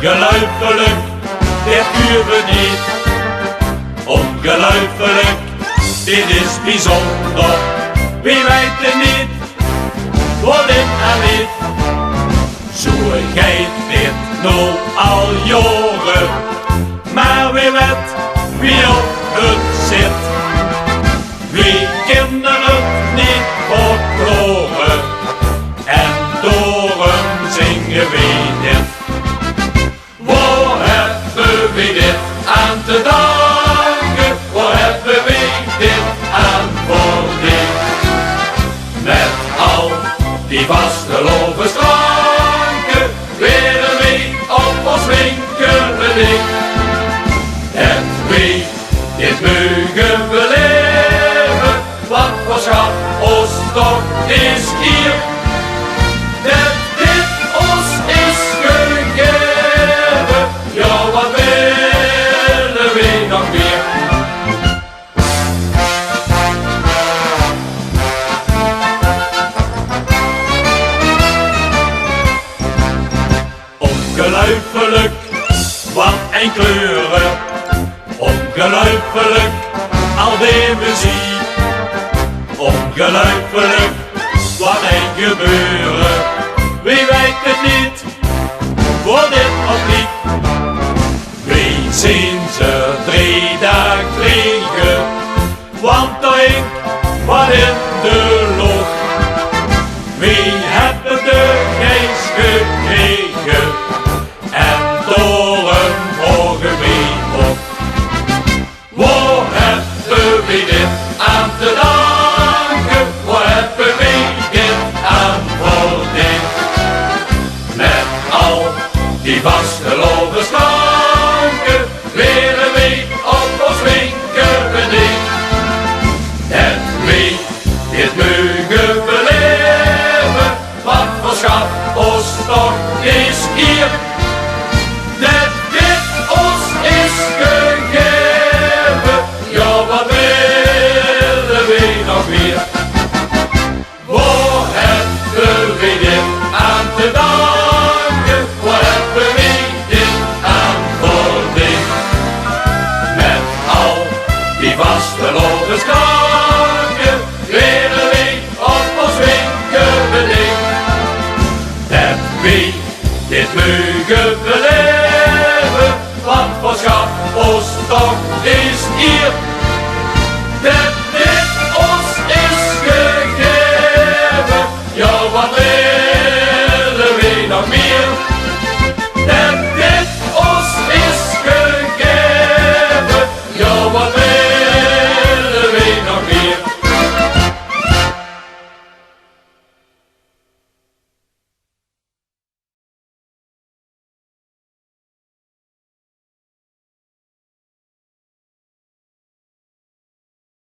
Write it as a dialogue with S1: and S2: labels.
S1: Ongelooflijk, dit uren niet. Ongelooflijk, dit is bijzonder. Wie weet het niet, wat dit en niet. Zo gaat dit nou al jaren. Maar wie weet wie op het zit. Wie kinderen niet verkloren. En door hem zingen we dit. Waar hebben we dit aan te danken? Waar hebben we dit aan verdiend? Met al die vasteloze stranken, weer we op ons winkelen dik. En wie dit mogen beleven, wat voor schat ons toch is hier. Dat dit ons is gegeven, ja wat willen we nog meer? Ongelooflijk, wat een kleuren. Ongelooflijk, al die muziek. Ongelooflijk, wat een gebeuren. Wie weet het niet, voor dit publiek. Wie zien ze 3 dagen vliegen, want er ik wat in de lucht. Wie hebben de geest gekregen en door een hoge op. Waar hebben we dit aan te danken? Waar hebben we dit aan verdiend? Met al die vasteloze stranken, leren we op ons winkelen dik. En wie dit mogen beleven, wat voor schat ons toch is hier. Dat dit ons is gegeven, ja wat willen we nog meer? Waar hebben we dit aan te danken? Waar hebben we dit aan verdiend? Met al die vasteloze stranken,